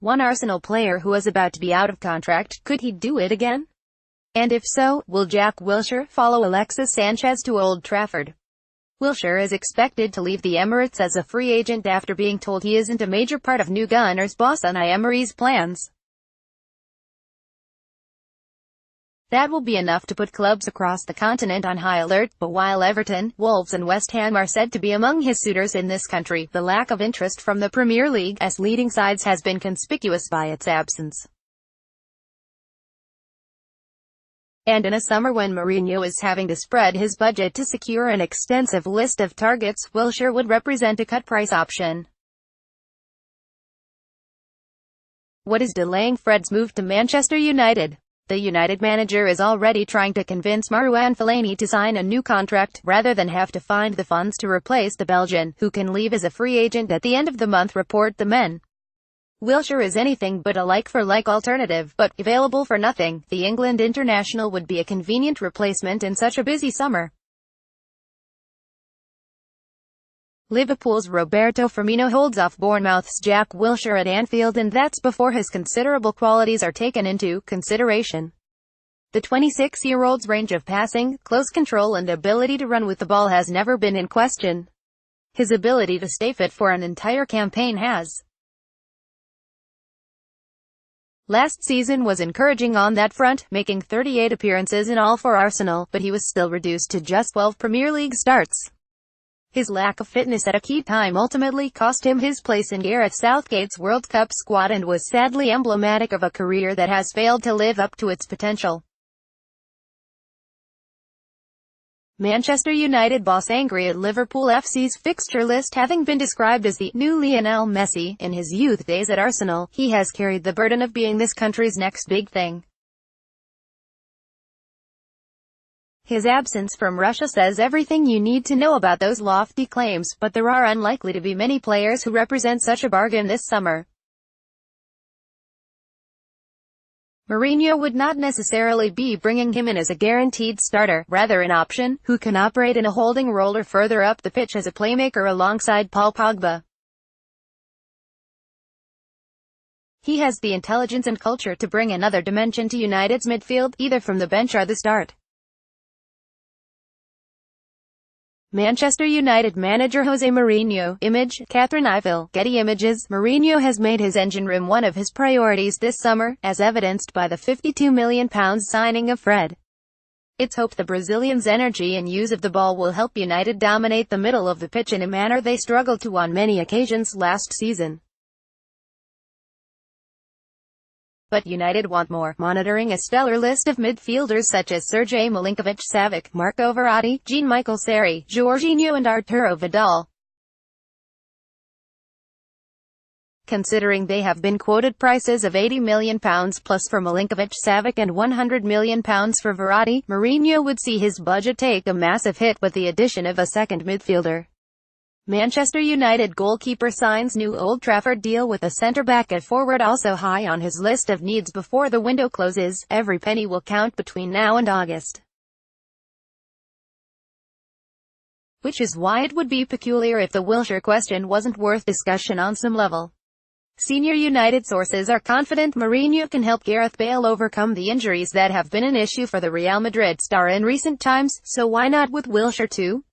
One Arsenal player who is about to be out of contract, could he do it again? And if so, will Jack Wilshere follow Alexis Sanchez to Old Trafford? Wilshere is expected to leave the Emirates as a free agent after being told he isn't a major part of new Gunners boss Unai Emery's plans. That will be enough to put clubs across the continent on high alert, but while Everton, Wolves and West Ham are said to be among his suitors in this country, the lack of interest from the Premier League's leading sides has been conspicuous by its absence. And in a summer when Mourinho is having to spread his budget to secure an extensive list of targets, Wilshere would represent a cut-price option. What is delaying Fred's move to Manchester United? The United manager is already trying to convince Marouane Fellaini to sign a new contract, rather than have to find the funds to replace the Belgian, who can leave as a free agent at the end of the month, report the Men. Wilshere is anything but a like-for-like alternative, but, available for nothing, the England international would be a convenient replacement in such a busy summer. Liverpool's Roberto Firmino holds off Bournemouth's Jack Wilshere at Anfield, and that's before his considerable qualities are taken into consideration. The 26-year-old's range of passing, close control and ability to run with the ball has never been in question. His ability to stay fit for an entire campaign has. Last season was encouraging on that front, making 38 appearances in all for Arsenal, but he was still reduced to just 12 Premier League starts. His lack of fitness at a key time ultimately cost him his place in Gareth Southgate's World Cup squad and was sadly emblematic of a career that has failed to live up to its potential. Manchester United boss angry at Liverpool FC's fixture list having been described as the new Lionel Messi. In his youth days at Arsenal, he has carried the burden of being this country's next big thing. His absence from Russia says everything you need to know about those lofty claims, but there are unlikely to be many players who represent such a bargain this summer. Mourinho would not necessarily be bringing him in as a guaranteed starter, rather an option, who can operate in a holding role or further up the pitch as a playmaker alongside Paul Pogba. He has the intelligence and culture to bring another dimension to United's midfield, either from the bench or the start. Manchester United manager Jose Mourinho. Image, Catherine Iville. Getty Images. Mourinho has made his engine room one of his priorities this summer, as evidenced by the £52 million signing of Fred. It's hoped the Brazilian's energy and use of the ball will help United dominate the middle of the pitch in a manner they struggled to on many occasions last season. But United want more, monitoring a stellar list of midfielders such as Sergej Milinkovic-Savic, Marco Verratti, Jean-Michel Seri, Jorginho and Arturo Vidal. Considering they have been quoted prices of £80 million plus for Milinkovic-Savic and £100 million for Verratti, Mourinho would see his budget take a massive hit with the addition of a second midfielder. Manchester United goalkeeper signs new Old Trafford deal with a centre-back at forward also high on his list of needs before the window closes. Every penny will count between now and August. Which is why it would be peculiar if the Wilshere question wasn't worth discussion on some level. Senior United sources are confident Mourinho can help Gareth Bale overcome the injuries that have been an issue for the Real Madrid star in recent times, so why not with Wilshere too?